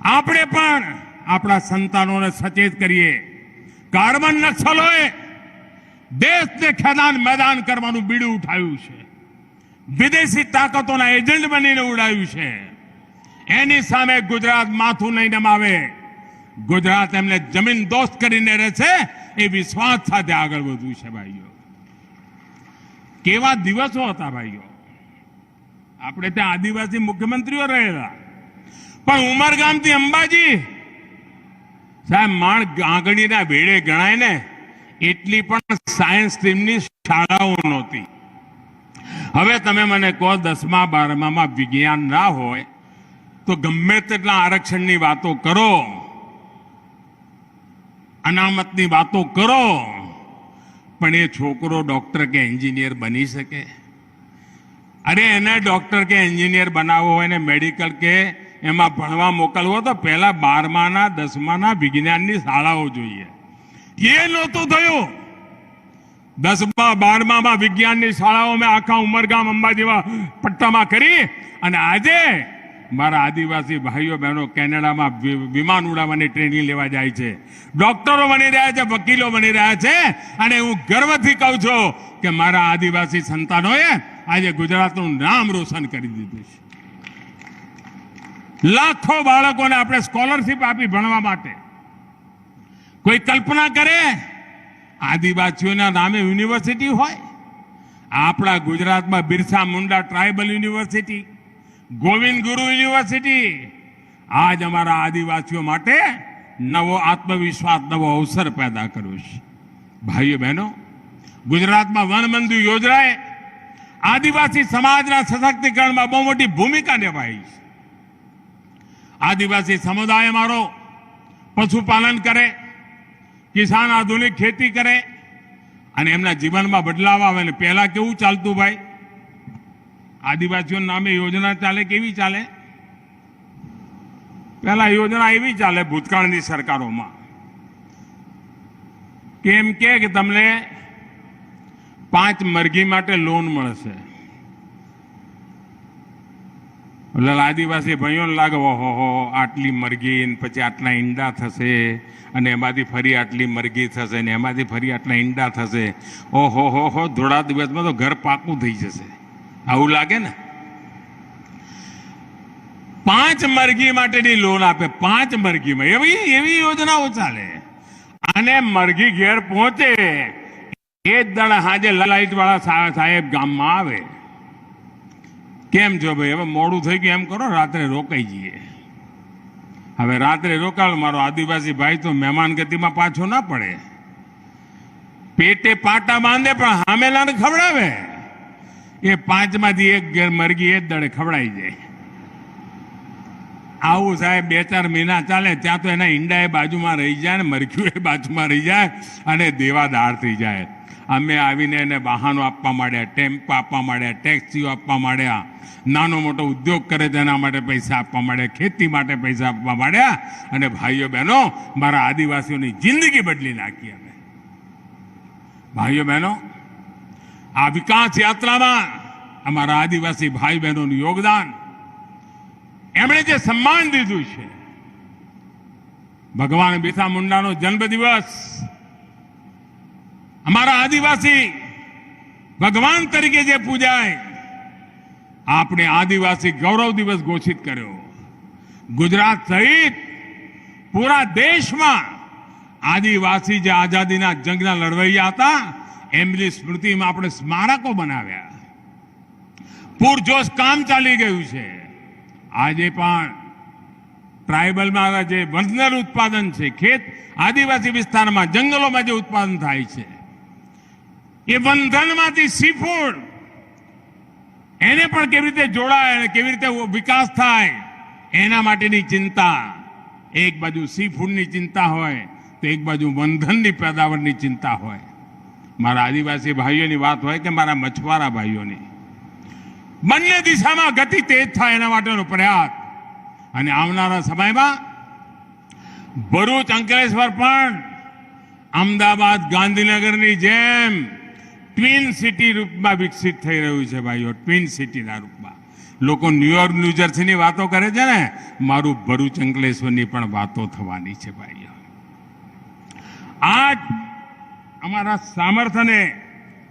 આપણે પણ આપણા સંતાનોને સચેત કરીએ. કાર્બન નક્સલોએ દેશને ખેદાન મેદાન કરવાનું બીડું ઉઠાવ્યું છે. વિદેશી તાકાતોના એજન્ટ બનીને ઉડાવ્યું છે. એની સામે ગુજરાત માથું નહીં નમાવે. ગુજરાત એમને જમીન દોસ્ત કરીને રહેશે એ વિશ્વાસ સાથે આગળ વધવું છે. ભાઈઓ, કેવા દિવસો હતા ભાઈઓ. આપણે ત્યાં આદિવાસી મુખ્યમંત્રીઓ રહેલા, પણ ઉમરગામથી અંબાજી સાહેબ માણ આંગળીના વેળે ગણાય ને એટલી પણ સાયન્સ સ્ટ્રીમની શાળાઓ નહોતી. હવે તમે મને કહો 10મા 12મામાં વિજ્ઞાન ના હોય તો ગમે તેટલા આરક્ષણની વાતો કરો, અનામતની વાતો કરો, પણ એ છોકરો ડોક્ટર કે એન્જિનિયર બની શકે? અરે એને ડોક્ટર કે એન્જિનિયર બનાવવો હોય ને મેડિકલ કે એમાં ભણવા મોકલવો તો પહેલા 12માના 10માના વિજ્ઞાનની શાળાઓ જોઈએ. એ નહોતું થયું. 10મા 12મામાં વિજ્ઞાનની શાળાઓ મેં આખા ઉમરગામ અંબાજીવા પટ્ટામાં કરી. અને આજે મારા આદિવાસી ભાઈઓ બહેનો કેનેડામાં વિમાન ઉડાવવાની ટ્રેનિંગ લેવા જાય છે, ડોક્ટરો બની રહ્યા છે, વકીલો બની રહ્યા છે. અને હું ગર્વથી કહું છું કે મારા આદિવાસી સંતાનોએ આજે ગુજરાતનું નામ રોશન કરી દીધું છે. લાખો બાળકોને આપણે સ્કોલરશીપ આપી ભણવા માટે. કોઈ કલ્પના કરે આદિવાસીઓના નામે યુનિવર્સિટી હોય? આપણા ગુજરાતમાં બિરસા મુંડા ટ્રાઇબલ યુનિવર્સિટી, ગોવિંદ ગુરુ યુનિવર્સિટી આજ અમારા આદિવાસીઓ માટે નવો આત્મવિશ્વાસ, નવો અવસર પેદા કર્યો છે. ભાઈઓ બહેનો, ગુજરાતમાં વન બંધુ યોજનાએ આદિવાસી સમાજના સશક્તિકરણમાં બહુ મોટી ભૂમિકા નિભાવી છે. આદિવાસી સમુદાય મારો પશુપાલન કરે, કિસાન આધુનિક ખેતી કરે અને એમના જીવનમાં બદલાવ આવે. ને પહેલા કેવું ચાલતું ભાઈ? આદિવાસીઓના નામે યોજના ચાલે, કેવી ચાલે? પહેલા યોજના એવી ચાલે ભૂતકાળની સરકારોમાં, કેમ કે તમને 5 મરઘી માટે લોન મળશે. એટલે આદિવાસી ભાઈઓને લાગે ઓહો આટલી મરઘી, પછી આટલા ઈંડા થશે, અને એમાંથી ફરી આટલી મરઘી થશે, ને એમાંથી ફરી આટલા ઈંડા થશે. ઓહો હો થોડા દિવસમાં તો ઘર પાકું થઈ જશે. આવું લાગે ને? 5 મરઘી માટેની લોન આપે. 5 મરઘીમાં એવી યોજનાઓ ચાલે. અને મરઘી ઘેર પહોંચે એ જ દાડા હાજે લાઈટ વાળા સાહેબ ગામમાં આવે. કેમ છો ભાઈ, હવે મોડું થઈ ગયું, એમ કરો રાત્રે રોકાઈ જઈએ. હવે રાત્રે રોકાવ, મારો આદિવાસી ભાઈ તો મહેમાન ગતિમાં પાછો ના પડે. પેટે પાટા બાંધે પણ હામેલાને ખવડાવે. એ 5માંથી એક મરઘી એ જ દડે ખવડાઈ જાય. આવું સાહેબ 2-4 મહિના ચાલે. ત્યાં તો એના ઈંડા એ બાજુમાં રહી જાય ને મરઘીઓ એ બાજુમાં રહી જાય અને દેવાદાર થઈ જાય. અમે આવીને એને વાહનો આપવા માંડ્યા, ટેમ્પો આપવા માંડ્યા, ટેક્સીઓ આપવા માંડ્યા, નાનો મોટો ઉદ્યોગ કરે તેના માટે પૈસા આપવા માંડ્યા, ખેતી માટે પૈસા આપવા માંડ્યા. અને ભાઈઓ બહેનો, મારા આદિવાસીઓની જિંદગી બદલી નાખી અમે. ભાઈઓ બહેનો, આ વિકાસ યાત્રામાં અમારા આદિવાસી ભાઈ બહેનોનું યોગદાન, એમણે જે સન્માન દીધું છે, ભગવાન બિરસા મુંડાનો જન્મદિવસ અમારા આદિવાસી ભગવાન તરીકે જે પૂજાય, આપણે આદિવાસી ગૌરવ દિવસ ઘોષિત કર્યો. ગુજરાત સહિત પૂરા દેશમાં આદિવાસી જે આઝાદીના જંગના લડવૈયા હતા, એમની સ્મૃતિમાં આપણે સ્મારકો બનાવ્યા. પૂરજોશ કામ ચાલી ગયું છે. આજે પણ ટ્રાયબલમાં જે વંધન ઉત્પાદન છે, ખેત આદિવાસી વિસ્તારમાં જંગલોમાં જે ઉત્પાદન થાય છે, એ વંધનમાંથી સી ફૂડ, એને પણ કેવી રીતે જોડાય અને કેવી રીતે વિકાસ થાય, એના માટેની ચિંતા. એક બાજુ સી ફૂડની ચિંતા હોય તો એક બાજુ વંધનની પેદાવારની ચિંતા હોય. મારા આદિવાસી ભાઈઓની વાત હોય કે મારા મછવારા ભાઈઓની, બંને દિશામાં ગતિ તેજ થાય એના માટેનો પ્રયાસ. અને આવનારા સમયમાં ભરૂચ, અંકલેશ્વર પણ અમદાવાદ, ગાંધીનગરની જેમ ટ્વિન સિટી રૂપમાં વિકસિત થઈ રહ્યું છે ભાઈઓ. ટ્વિન સિટીના રૂપમાં લોકો ન્યુયોર્ક, ન્યૂજર્સીની વાતો કરે છે ને, મારું ભરૂચ, અંકલેશ્વરની પણ વાતો થવાની છે ભાઈઓ. આજ અમારા સામર્થ્યને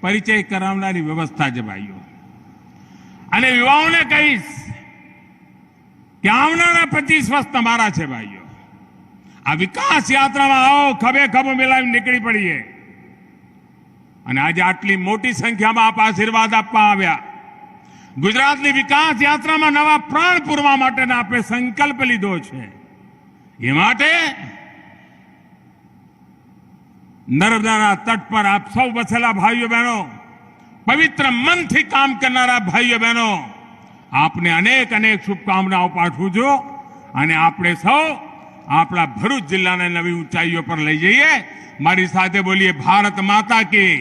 પરિચય કરાવનારી વ્યવસ્થા છે ભાઈઓ. અને યુવાઓને કહીશ કે આવનારા 25 વર્ષ તમારા છે ભાઈઓ. આ વિકાસ યાત્રામાં આવો, ખભે ખભો મિલાવી નીકળી પડીએ. અને આજે આટલી મોટી સંખ્યામાં આપ આશીર્વાદ આપવા આવ્યા. ગુજરાતની વિકાસ યાત્રામાં નવા પ્રાણ પૂરવા માટેના આપણે સંકલ્પ લીધો છે. એ માટે નર્મદાના તટ પર આપ સૌ વસેલા ભાઈઓ બહેનો, પવિત્ર મનથી કામ કરનારા ભાઈઓ બહેનો, આપને અનેક અનેક શુભકામનાઓ પાઠવું છું. અને આપણે સૌ આપણા ભરૂચ જિલ્લાને નવી ઊંચાઈઓ પર લઈ જઈએ. મારી સાથે બોલીએ, ભારત માતા કી,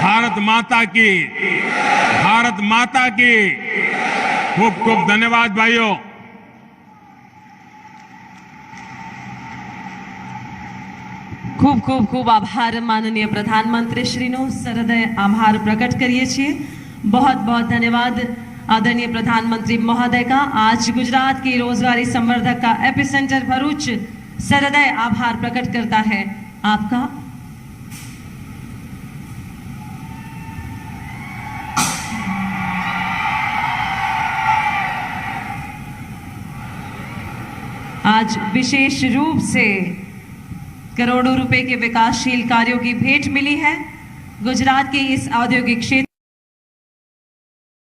ભારત માતા કી, ભારત માતા કી. ખૂબ ખૂબ ધન્યવાદ ભાઈઓ. ખૂબ ખૂબ ખૂબ આભાર માનનીય પ્રધાનમંत्री શ્રીનો સહૃદય આભાર प्रकट करिए છીએ. बहुत बहुत धन्यवाद आदरणीय प्रधानमंत्री महोदय का. आज गुजरात की रोजगारी संवर्धक का एपिसेंटर भरूच सहृदय आभार प्रकट करता है आपका. आज विशेष रूप से करोड़ों रुपए के विकासशील कार्यों की भेंट मिली है. गुजरात के इस औद्योगिक क्षेत्र